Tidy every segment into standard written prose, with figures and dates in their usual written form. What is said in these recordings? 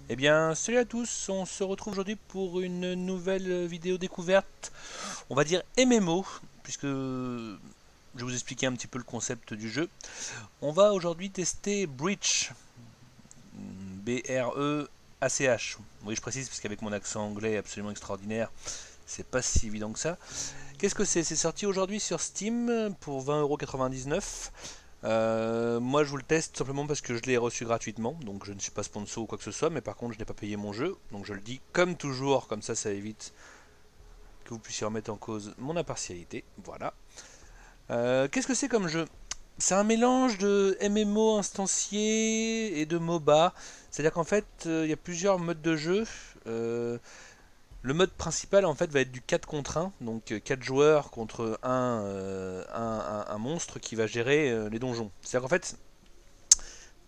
Eh bien, salut à tous, on se retrouve aujourd'hui pour une nouvelle vidéo découverte, on va dire MMO, puisque je vais vous expliquer un petit peu le concept du jeu. On va aujourd'hui tester Breach, B-R-E-A-C-H. Oui, je précise parce qu'avec mon accent anglais absolument extraordinaire, c'est pas si évident que ça. Qu'est-ce que c'est? C'est sorti aujourd'hui sur Steam pour 20,99 €. Moi je vous le teste simplement parce que je l'ai reçu gratuitement, donc je ne suis pas sponsor ou quoi que ce soit, mais par contre je n'ai pas payé mon jeu, donc je le dis comme toujours, comme ça évite que vous puissiez remettre en cause mon impartialité. Voilà. Qu'est-ce que c'est comme jeu? C'est un mélange de MMO instancié et de MOBA, c'est-à-dire qu'en fait il y a plusieurs modes de jeu. Euh, le mode principal en fait va être du 4 contre 1, donc 4 joueurs contre un monstre qui va gérer les donjons. C'est-à-dire qu'en fait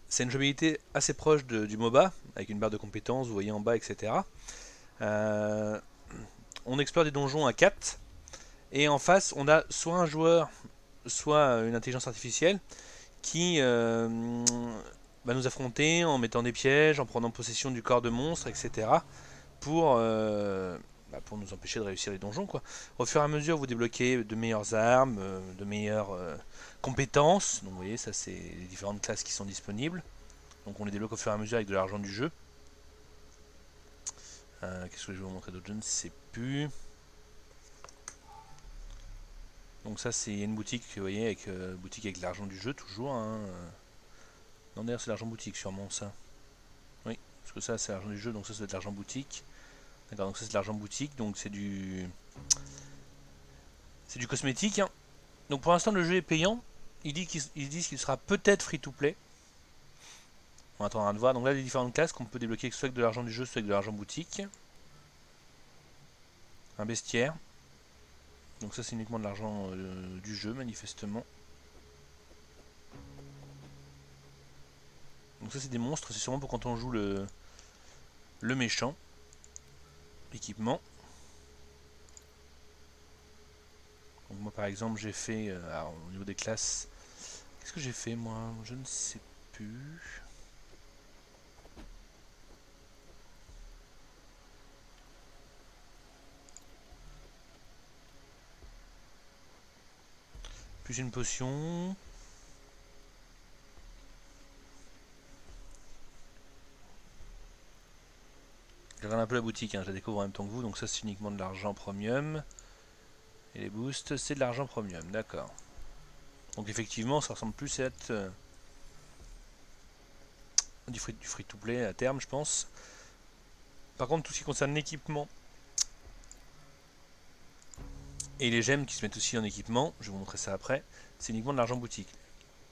c'est une jouabilité assez proche du MOBA, avec une barre de compétences, vous voyez en bas, etc. Euh, on explore des donjons à 4, et en face, on a soit un joueur, soit une intelligence artificielle qui va nous affronter en mettant des pièges, en prenant possession du corps de monstre, etc. Pour nous empêcher de réussir les donjons, quoi. Au fur et à mesure, vous débloquez de meilleures armes, de meilleures compétences. Donc vous voyez, ça c'est les différentes classes qui sont disponibles. Donc on les débloque au fur et à mesure avec de l'argent du jeu. Qu'est-ce que je vais vous montrer d'autre? Je ne sais plus. Donc ça c'est une boutique, vous voyez, avec boutique avec l'argent du jeu toujours. Hein. Non d'ailleurs c'est l'argent boutique sûrement ça. Oui, parce que ça c'est l'argent du jeu, donc ça c'est de l'argent boutique. D'accord, donc ça c'est de l'argent boutique, donc c'est du cosmétique. Hein. Donc pour l'instant le jeu est payant. Ils disent qu'il sera peut-être free to play. On attendra de voir. Donc là les différentes classes qu'on peut débloquer soit avec de l'argent du jeu, soit avec de l'argent boutique. Un bestiaire. Donc ça c'est uniquement de l'argent du jeu manifestement. Donc ça c'est des monstres, c'est sûrement pour quand on joue le méchant. Équipement. Donc moi par exemple j'ai fait, alors, au niveau des classes, qu'est-ce que j'ai fait moi? Je ne sais plus. Plus une potion. Je regarde un peu la boutique, hein, je la découvre en même temps que vous, donc ça c'est uniquement de l'argent premium. Et les boosts c'est de l'argent premium, d'accord. Donc effectivement ça ressemble plus à être du free to play à terme je pense. Par contre tout ce qui concerne l'équipement et les gemmes qui se mettent aussi en équipement, je vais vous montrer ça après, c'est uniquement de l'argent boutique.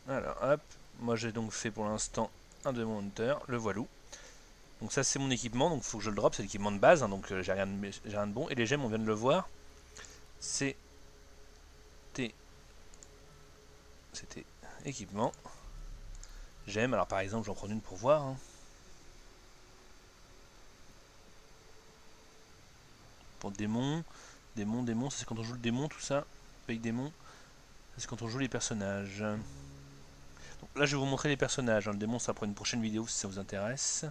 Alors hop, moi j'ai donc fait pour l'instant un Demon Hunter, le voilou. Donc ça c'est mon équipement, donc il faut que je le drop, c'est l'équipement de base, hein, donc j'ai rien de bon. Et les gemmes on vient de le voir, c'était équipement. Gemmes, alors par exemple j'en prends une pour voir. Hein. Pour démon, démon, ça c'est quand on joue le démon tout ça. Paye démon, ça c'est quand on joue les personnages. Donc là je vais vous montrer les personnages, hein. Le démon ça pour une prochaine vidéo si ça vous intéresse.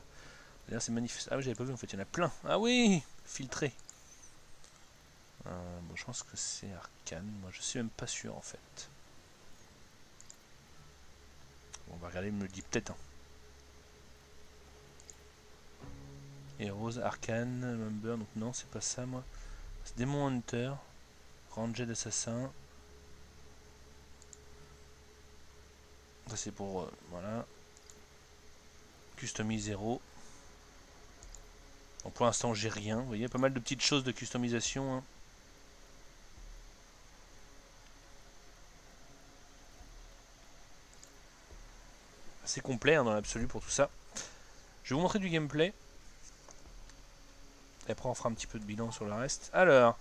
D'ailleurs c'est magnifique. Ah oui j'avais pas vu en fait, il y en a plein. Ah oui, filtré. Bon, je pense que c'est arcane, moi je suis même pas sûr en fait. Bon, on va regarder, il me le dit peut-être. Hein. Heroes, arcane, member, donc non c'est pas ça moi. C'est démon hunter, ranger d'assassin. Ça c'est pour, voilà. Customise 0. Donc pour l'instant j'ai rien, vous voyez, pas mal de petites choses de customisation. Hein. Assez complet hein, dans l'absolu pour tout ça. Je vais vous montrer du gameplay. Et après on fera un petit peu de bilan sur le reste. Alors,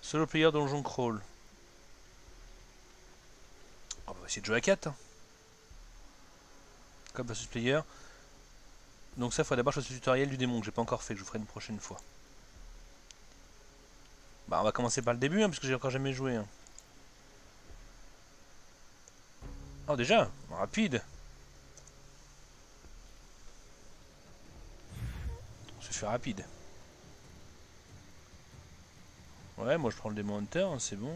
solo player donjon crawl. On va essayer de jouer à 4. Hein. Comme versus player. Donc ça, il faut d'abord que je fasse le tutoriel du démon que j'ai pas encore fait, que je vous ferai une prochaine fois. Bah on va commencer par le début, hein, parce que j'ai encore jamais joué. Hein. Oh déjà, rapide. fais rapide. Ouais, moi je prends le Demon Hunter, hein, c'est bon.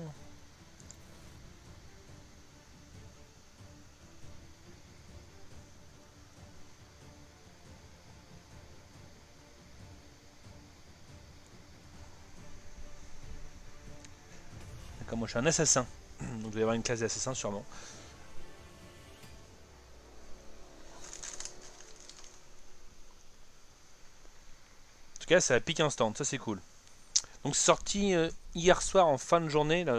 D'accord, moi je suis un assassin. Donc il doit y avoir une classe d'assassin sûrement. En tout cas, ça pique instant, ça c'est cool. Donc c'est sorti hier soir en fin de journée, là,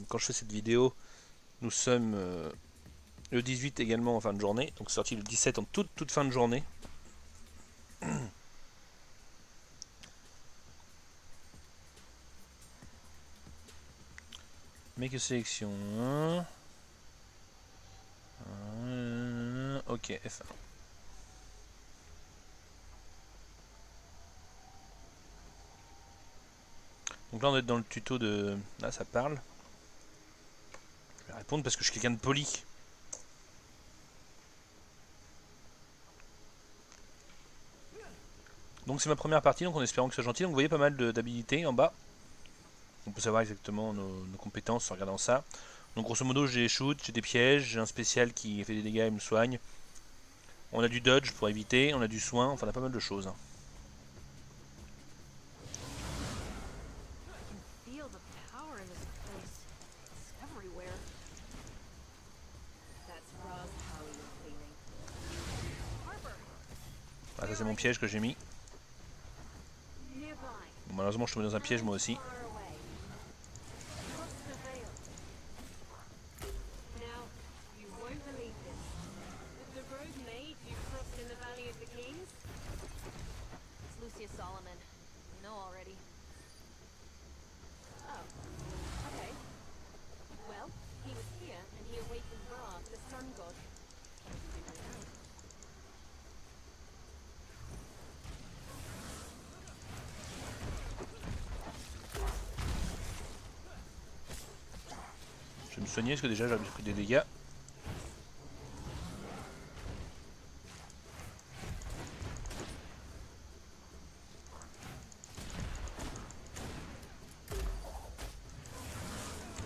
quand je fais cette vidéo. Nous sommes le 18 également en fin de journée. Donc c'est sorti le 17 en toute fin de journée. Make a sélection. Ok, F1. Donc là on est dans le tuto de... Là ça parle. Je vais répondre parce que je suis quelqu'un de poli. Donc c'est ma première partie, donc en espérant que ce soit gentil. Donc vous voyez pas mal d'habilités en bas. On peut savoir exactement nos compétences en regardant ça. Donc grosso modo j'ai des shoots, j'ai des pièges, j'ai un spécial qui fait des dégâts et me soigne. On a du dodge pour éviter, on a du soin, enfin on a pas mal de choses. Ah, ça c'est mon piège que j'ai mis. Bon, malheureusement je suis tombé dans un piège moi aussi. Je vais me soigner parce que déjà j'avais pris des dégâts.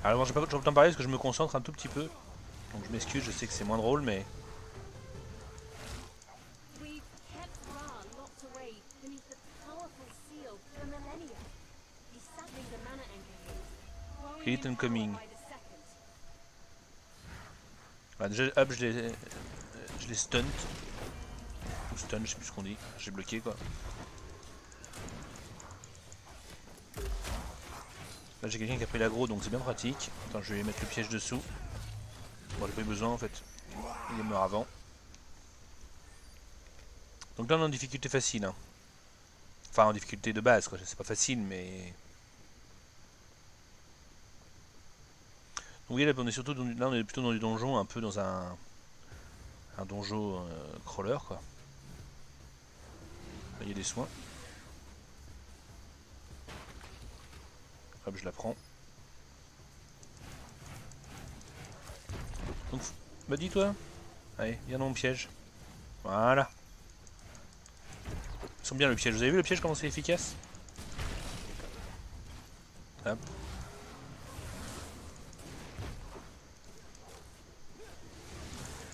Alors j'ai pas trop le temps de parler parce que je me concentre un tout petit peu. Donc je m'excuse, je sais que c'est moins drôle mais... Hit incoming. Voilà, déjà hop je les stunt. Ou stun, je sais plus ce qu'on dit. J'ai bloqué quoi. Là j'ai quelqu'un qui a pris l'aggro donc c'est bien pratique. Attends, je vais mettre le piège dessous. Bon, j'ai pas eu besoin en fait. Il est mort avant. Donc là on est en difficulté facile. Hein. Enfin en difficulté de base quoi. C'est pas facile mais... Donc oui, là on est surtout là on est plutôt dans du donjon, un peu dans un donjon crawler quoi. Là il y a des soins. Hop, je la prends. Donc, bah dis-toi. Allez, viens dans mon piège. Voilà. Ils sont bien le piège. Vous avez vu le piège comment c'est efficace? Hop.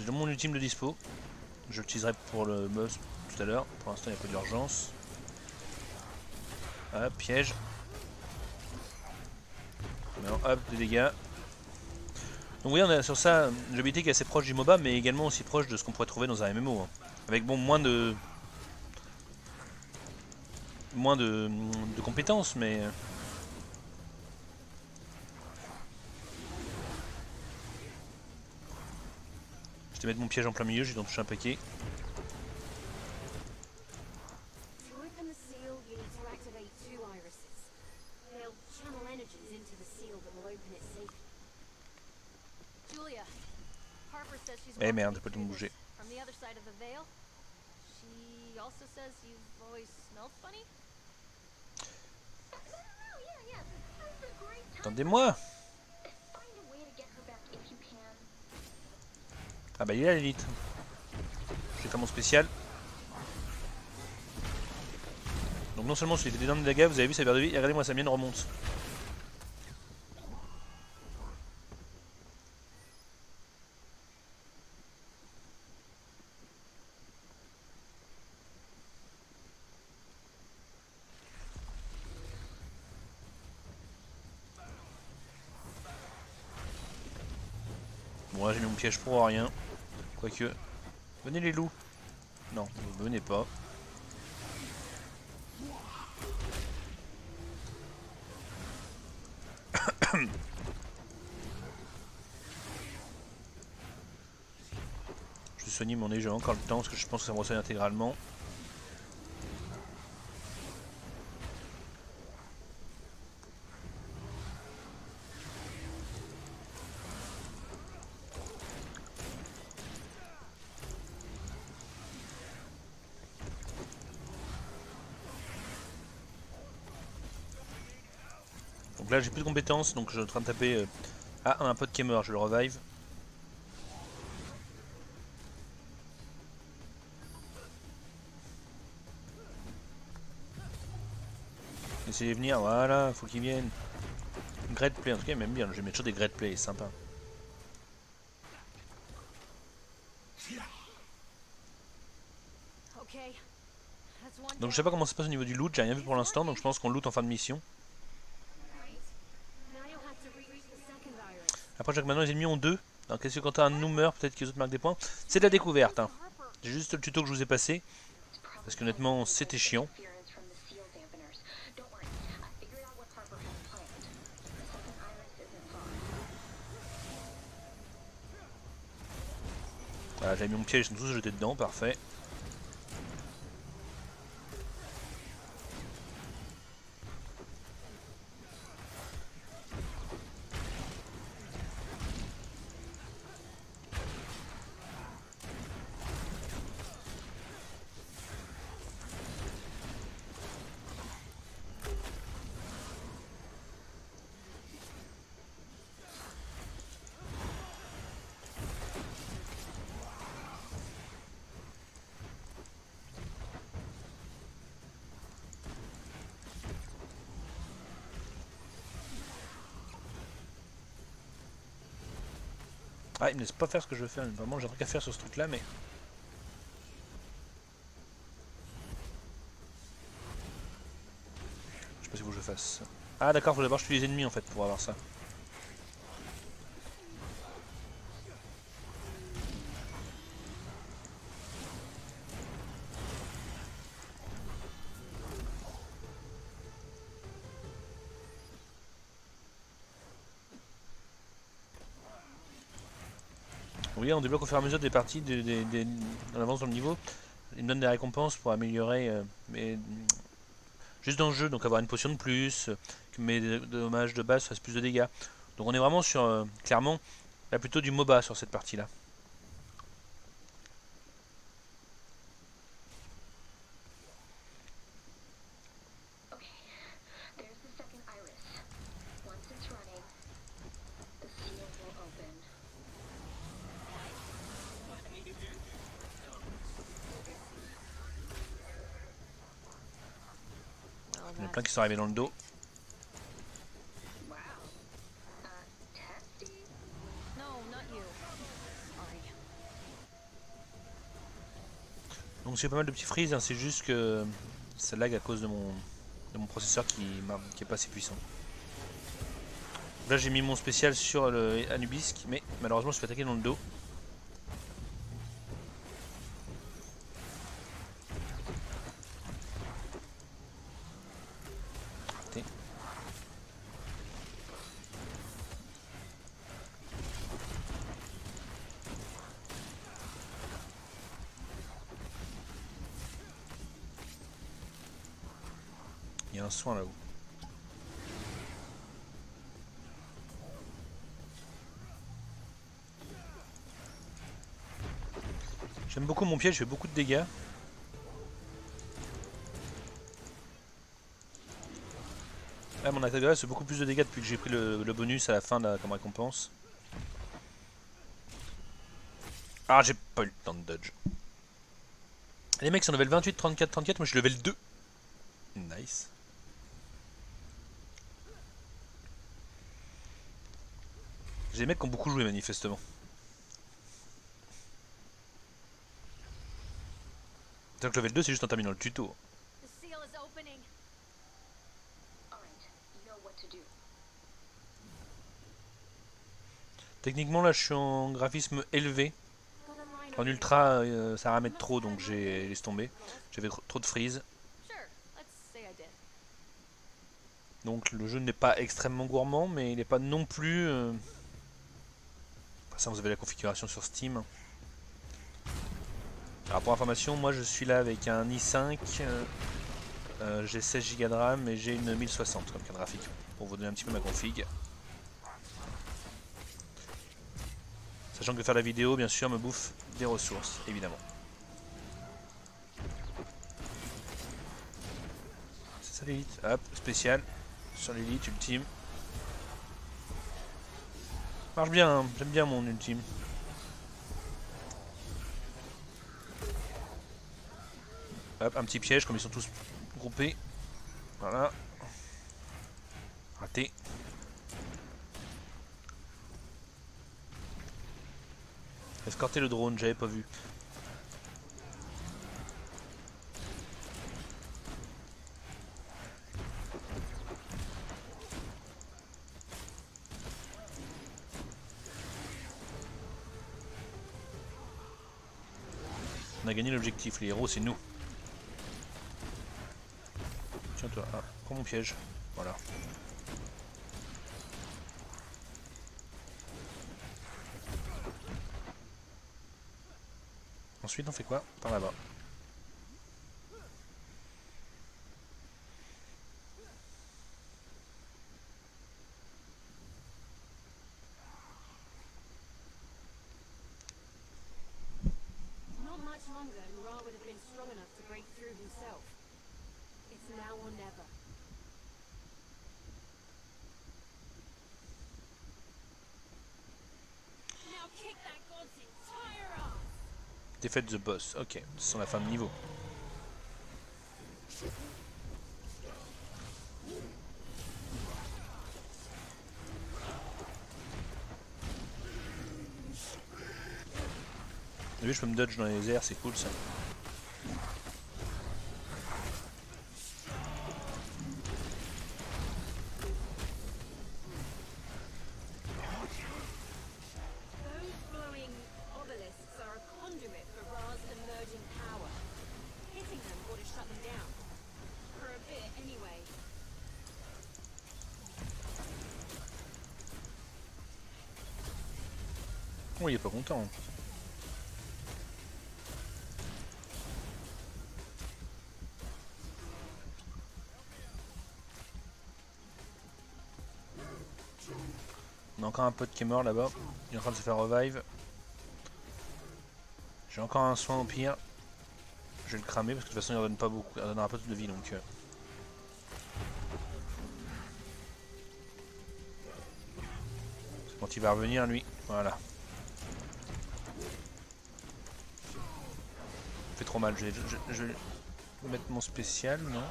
J'ai mon ultime de dispo. Je l'utiliserai pour le boss tout à l'heure. Pour l'instant il n'y a pas d'urgence. Hop, piège. Alors, hop, des dégâts. Donc oui, on est sur ça, une habilité qui est assez proche du MOBA, mais également aussi proche de ce qu'on pourrait trouver dans un MMO. Hein. Avec bon, moins de compétences, mais... Je vais mettre mon piège en plein milieu, j'ai donc touché un paquet. Eh merde, j'ai pas le temps de bouger. Attendez-moi. Ah bah il est là l'élite. Je vais faire mon spécial. Donc non seulement c'est des énormes dégâts, vous avez vu sa barre de vie, et regardez-moi sa mienne remonte. Bon là j'ai mis mon piège pour rien. Quoique. Venez les loups. Non, vous venez pas. Je vais soigner mon nez, j'ai encore le temps parce que je pense que ça me ressoigne intégralement. Donc là j'ai plus de compétences, donc je suis en train de taper... Ah, un pote qui est mort, je le revive. Essayez de venir, voilà, faut qu'ils viennent. Great play, en tout cas il m'aime bien, je vais mettre toujours des great play, c'est sympa. Donc je sais pas comment ça se passe au niveau du loot, j'ai rien vu pour l'instant, donc je pense qu'on loot en fin de mission. Après je vois que maintenant les ennemis ont 2. Donc est-ce que quand t'as un nous meurt, peut-être que les autres marquent des points. C'est de la découverte, hein. J'ai juste le tuto que je vous ai passé. Parce qu'honnêtement c'était chiant. Voilà, j'avais mis mon piège, ils sont tous jetés dedans, parfait. Ah, il me laisse pas faire ce que je veux faire, vraiment j'ai un truc à faire sur ce truc là, mais... Je sais pas si faut que je fasse. Ah d'accord, faut d'abord je tue les ennemis en fait pour avoir ça. Oui, on débloque au fur et à mesure des parties, on avance dans le niveau. Il me donne des récompenses pour améliorer mais juste dans le jeu, donc avoir une potion de plus, que mes dommages de base fassent plus de dégâts. Donc on est vraiment sur, clairement, là plutôt du MOBA sur cette partie-là. Il y en a plein qui sont arrivés dans le dos. Donc j'ai pas mal de petits freeze, hein, c'est juste que ça lag à cause de mon processeur qui est pas assez puissant. Là j'ai mis mon spécial sur le Anubis, mais malheureusement je suis fait attaquer dans le dos. Raté. Il y a un soin là-haut. J'aime beaucoup mon piège, je fais beaucoup de dégâts. Là mon attaque de base fait beaucoup plus de dégâts depuis que j'ai pris le bonus à la fin là, comme récompense. Ah j'ai pas eu le temps de dodge. Les mecs sont level 28, 34, 34, moi je suis level 2. Nice. J'ai des mecs qui ont beaucoup joué manifestement. C'est que le level 2 c'est juste en terminant le tuto. Techniquement là je suis en graphisme élevé. En ultra ça va mettre trop donc j'ai laissé tomber. J'avais trop de freeze. Donc le jeu n'est pas extrêmement gourmand mais il n'est pas non plus... Ça vous avez la configuration sur Steam. Alors pour information moi je suis là avec un i5. J'ai 16 Go de RAM et j'ai une 1060 comme carte graphique. Pour vous donner un petit peu ma config. Sachant que faire la vidéo, bien sûr, me bouffe des ressources, évidemment. C'est ça l'élite. Hop, spécial. Sur l'élite, ultime. Marche bien, hein. J'aime bien mon ultime. Hop, un petit piège, comme ils sont tous groupés. Voilà. Raté. Escorter le drone, j'avais pas vu. On a gagné l'objectif, les héros c'est nous. Tiens toi, ah, prends mon piège. Voilà. Ensuite on fait quoi? Par là-bas. Défaite the boss, ok, c'est la fin de niveau. Vous avez vu, je peux me dodge dans les airs, c'est cool ça. Oh, il est pas content. On a encore un pote qui est mort là-bas. Il est en train de se faire revive. J'ai encore un soin au pire. Je vais le cramer parce que de toute façon il redonne pas beaucoup. Il redonnera pas toute de vie donc. C'est quand il va revenir lui. Voilà. Ça fait trop mal. Je vais mettre mon spécial, non?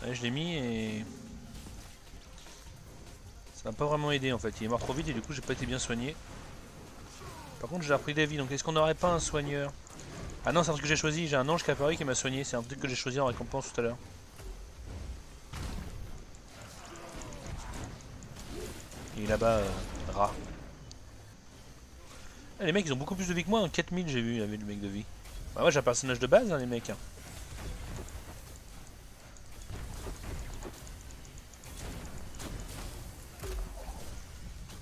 Ouais, je l'ai mis et... Ça m'a pas vraiment aidé en fait. Il est mort trop vite et du coup j'ai pas été bien soigné. Par contre j'ai repris des vies donc est-ce qu'on n'aurait pas un soigneur? Ah non, c'est un truc que j'ai choisi. J'ai un ange qui a apparu qui m'a soigné. C'est un truc que j'ai choisi en récompense tout à l'heure. Il est là-bas, rat. Ah, les mecs ils ont beaucoup plus de vie que moi. 4000 j'ai vu, il y avait le mec de vie. Bah ouais, j'ai un personnage de base, hein, les mecs.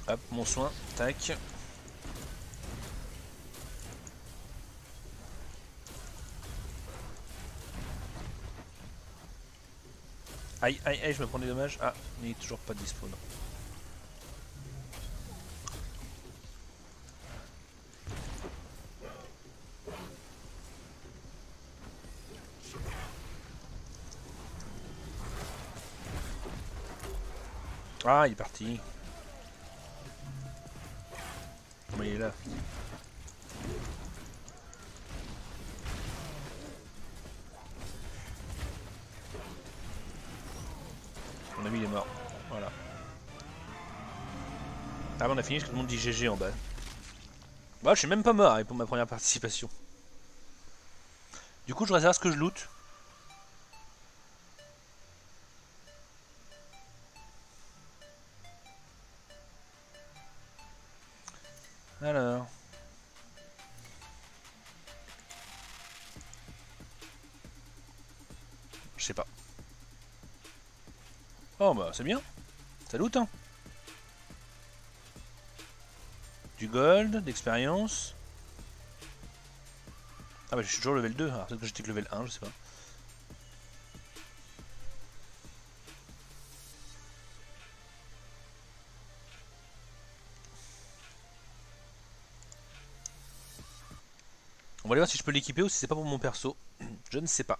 Hop, mon soin, tac. Aïe, aïe, aïe, je me prends des dommages. Ah, il est toujours pas dispo. Non. Ah, il est parti. Comment il est là? Ah bah on a fini parce que tout le monde dit GG en bas. Bah je suis même pas mort hein, pour ma première participation. Du coup je voudrais savoir ce que je loot. Alors... Je sais pas. Oh bah c'est bien. Ça loot hein. Du gold, d'expérience. Ah bah je suis toujours level 2, alors peut-être que j'étais que level 1, je sais pas. On va aller voir si je peux l'équiper ou si c'est pas pour mon perso. Je ne sais pas.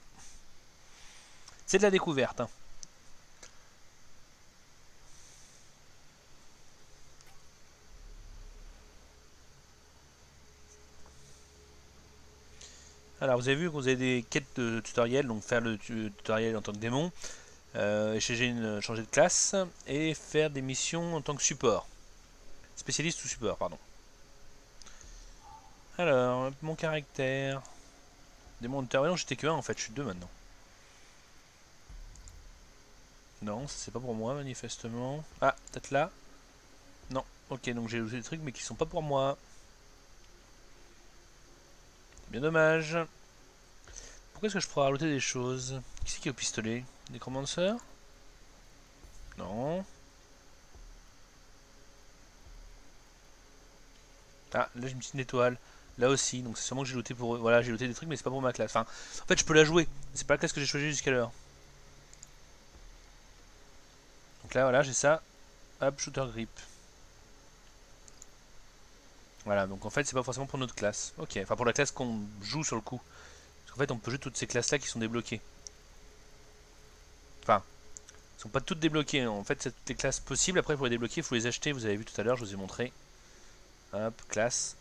C'est de la découverte. Hein. Alors vous avez vu que vous avez des quêtes de tutoriel, donc faire le tutoriel en tant que démon, changer de classe et faire des missions en tant que support. Spécialiste ou support, pardon. Alors, mon caractère. Démon de non, j'étais que 1 en fait, je suis 2 maintenant. Non, c'est pas pour moi manifestement. Ah, peut-être là. Non, ok, donc j'ai usé des trucs mais qui sont pas pour moi. C'est bien dommage. Pourquoi est-ce que je pourrais rajouter des choses? Qui c'est qui est au pistolet? Necromancer? Non. Ah, là j'ai une petite étoile. Là aussi, donc c'est sûrement que j'ai looté pour eux. Voilà, j'ai looté des trucs, mais c'est pas pour ma classe. Enfin, en fait, je peux la jouer. C'est pas la classe que j'ai choisie jusqu'à l'heure. Donc là, voilà, j'ai ça. Hop, shooter grip. Voilà, donc en fait, c'est pas forcément pour notre classe. Ok, enfin pour la classe qu'on joue sur le coup. Parce qu'en fait, on peut jouer toutes ces classes-là qui sont débloquées. Enfin, elles sont pas toutes débloquées. En fait, c'est toutes les classes possibles. Après, pour les débloquer, il faut les acheter. Vous avez vu tout à l'heure, je vous ai montré. Hop, classe.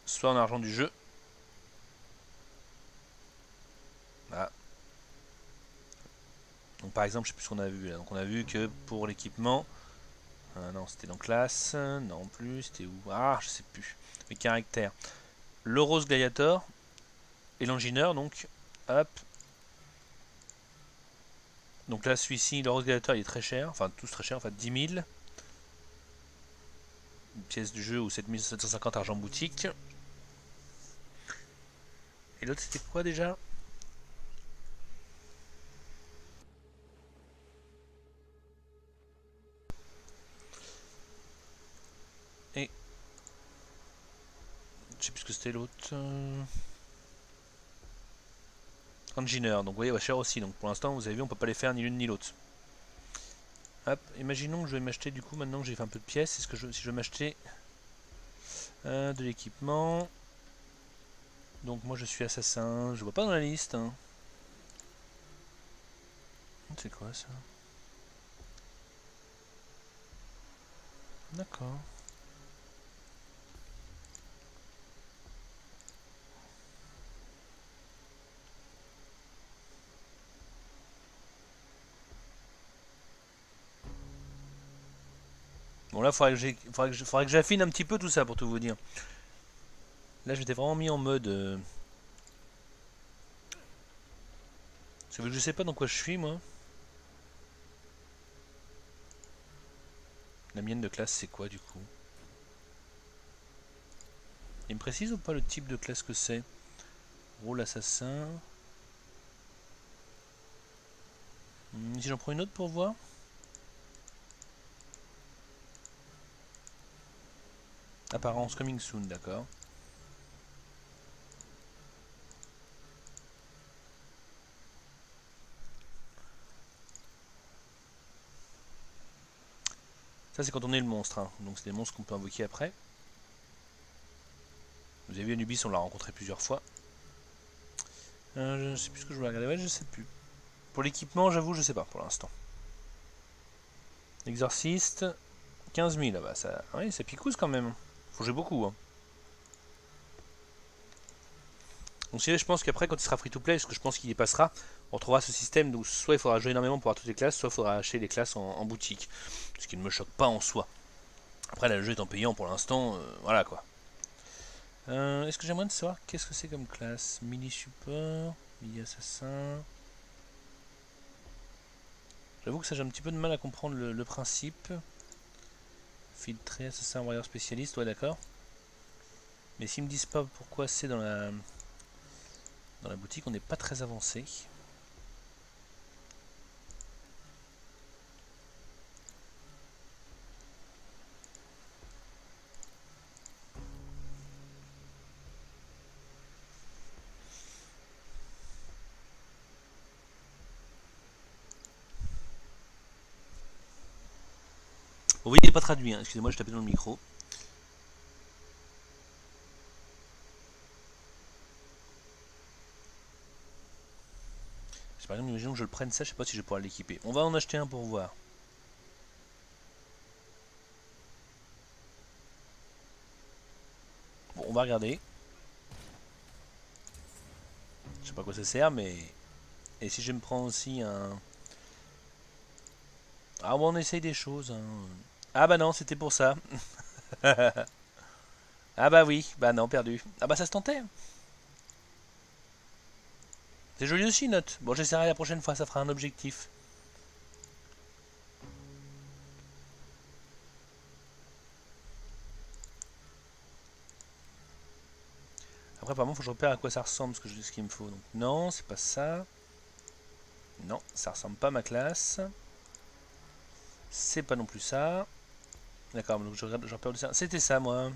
Soit en argent du jeu. Voilà. Donc par exemple, je sais plus ce qu'on a vu là. Donc on a vu que pour l'équipement... non, c'était dans classe. Non plus, c'était où? Ah, je sais plus. Les caractères. Le rose gladiator. Et l'engineur, donc. Hop. Donc là, celui-ci, le rose gladiator, il est très cher. Enfin, tous très cher. Enfin, 10 000. Une pièce du jeu ou 7750 argent boutique. Et l'autre, c'était quoi déjà? Et je sais plus ce que c'était l'autre. Engineer, donc vous voyez, cher aussi. Donc pour l'instant, vous avez vu, on peut pas les faire ni l'une ni l'autre. Hop, imaginons que je vais m'acheter du coup, maintenant que j'ai fait un peu de pièces, est-ce que si je veux m'acheter de l'équipement. Donc moi je suis assassin, je vois pas dans la liste. Hein. C'est quoi ça? D'accord. Bon là faudrait que j'affine un petit peu tout ça pour tout vous dire. Là je m'étais vraiment mis en mode... Parce que je sais pas dans quoi je suis moi. La mienne de classe c'est quoi du coup? Il me précise ou pas le type de classe que c'est? Rôle assassin. Si j'en prends une autre pour voir. Apparence coming soon, d'accord. Ça c'est quand on est le monstre, hein. Donc c'est des monstres qu'on peut invoquer après. Vous avez vu Anubis, on l'a rencontré plusieurs fois. Je sais plus ce que je voulais regarder, ouais je sais plus. Pour l'équipement, j'avoue, je sais pas pour l'instant. Exorciste, 15 000, là-bas, ça... Oui, ça picouse quand même. Faut jouer beaucoup, hein. Donc je pense qu'après, quand il sera free-to-play, parce que je pense qu'il y passera, on retrouvera ce système où soit il faudra jouer énormément pour avoir toutes les classes, soit il faudra acheter les classes en boutique. Ce qui ne me choque pas en soi. Après là, le jeu étant payant pour l'instant, voilà quoi. Est-ce que j'aimerais savoir qu'est-ce que c'est comme classe? Melee support, melee assassin. J'avoue que ça j'ai un petit peu de mal à comprendre le principe. Filtré, assassin, warrior spécialiste, ouais d'accord. Mais s'ils me disent pas pourquoi c'est dans la boutique, on n'est pas très avancé. Bon, oui, il n'est pas traduit, hein. Excusez-moi, je tapais dans le micro. Par exemple, imaginons que je le prenne ça, je sais pas si je pourrais l'équiper. On va en acheter un pour voir. Bon, on va regarder. Je sais pas à quoi ça sert, mais... Et si je me prends aussi un... Ah bon, on essaye des choses. Hein. Ah bah non, c'était pour ça. Ah bah oui, bah non, perdu. Ah bah ça se tentait. C'est joli aussi, note. Bon, j'essaierai la prochaine fois, ça fera un objectif. Après, apparemment, faut que je repère à quoi ça ressemble, ce qu'il me faut. Donc, non, c'est pas ça. Non, ça ressemble pas à ma classe. C'est pas non plus ça. D'accord, donc je repère le ça. C'était ça, moi.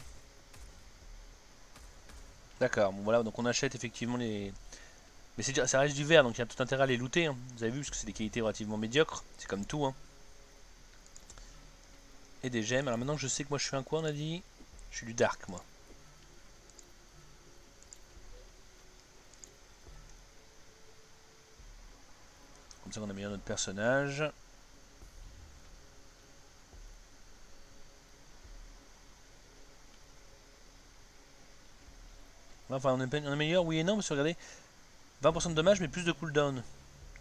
D'accord, bon voilà, donc on achète effectivement les... Mais ça reste du vert, donc il y a tout intérêt à les looter. Hein. Vous avez vu, parce que c'est des qualités relativement médiocres. C'est comme tout. Hein. Et des gemmes. Alors maintenant que je sais que moi je suis un quoi, on a dit? Je suis du dark, moi. Comme ça on améliore notre personnage. Enfin, on améliore, oui et non, parce que regardez, 20% de dommages, mais plus de cooldown.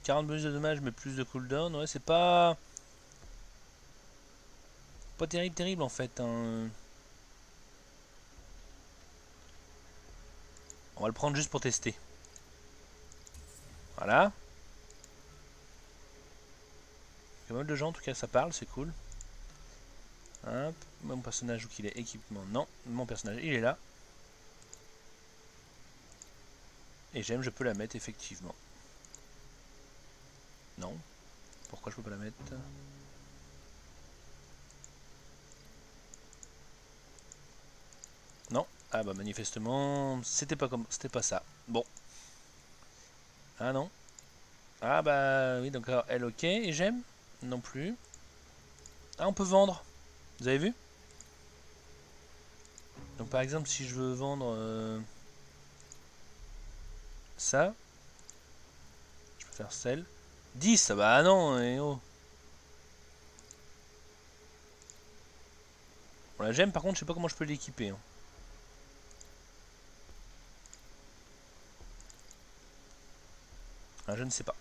40 bonus de dommages, mais plus de cooldown. Ouais, c'est pas... Pas terrible en fait. Hein. On va le prendre juste pour tester. Voilà. Il y a pas mal de gens, en tout cas, ça parle, c'est cool. Hop. Mon personnage, où qu'il est? Équipement, non. Mon personnage, il est là. Et j'aime, je peux la mettre, effectivement. Non. Pourquoi je peux pas la mettre? Non. Ah bah manifestement, c'était pas ça. Bon. Ah non. Ah bah oui, donc alors elle ok. Et j'aime? Non plus. Ah, on peut vendre. Vous avez vu? Donc par exemple, si je veux vendre ça, je peux faire celle. 10, bah non, et oh. Bon, la gemme, par contre, je sais pas comment je peux l'équiper. Hein. Ah, je ne sais pas.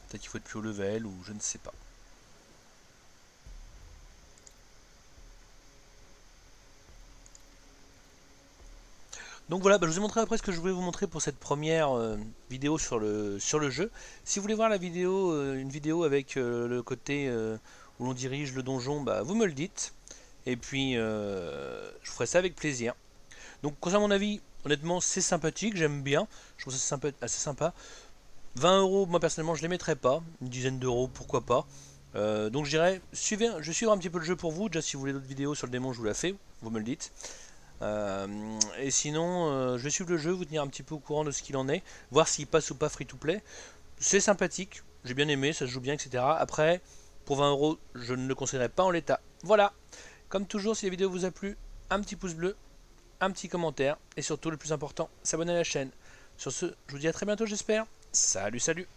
Peut-être qu'il faut être plus haut level, ou je ne sais pas. Donc voilà, bah, je vous ai montré après ce que je voulais vous montrer pour cette première vidéo sur le jeu. Si vous voulez voir la vidéo, une vidéo avec le côté où l'on dirige le donjon, bah, vous me le dites. Et puis je ferai ça avec plaisir. Donc concernant mon avis, honnêtement c'est sympathique, j'aime bien. Je trouve ça assez sympa. 20 €, moi personnellement je les mettrais pas. Une dizaine d'euros, pourquoi pas. Donc je dirais, je vais suivre un petit peu le jeu pour vous. Déjà si vous voulez d'autres vidéos sur le démon, je vous la fais, vous me le dites. Et sinon, je vais suivre le jeu, vous tenir un petit peu au courant de ce qu'il en est, voir s'il passe ou pas free to play. C'est sympathique, j'ai bien aimé, ça se joue bien, etc. Après, pour 20 €, je ne le conseillerais pas en l'état. Voilà, comme toujours, si la vidéo vous a plu, un petit pouce bleu, un petit commentaire, et surtout le plus important, s'abonner à la chaîne. Sur ce, je vous dis à très bientôt, j'espère. Salut, salut!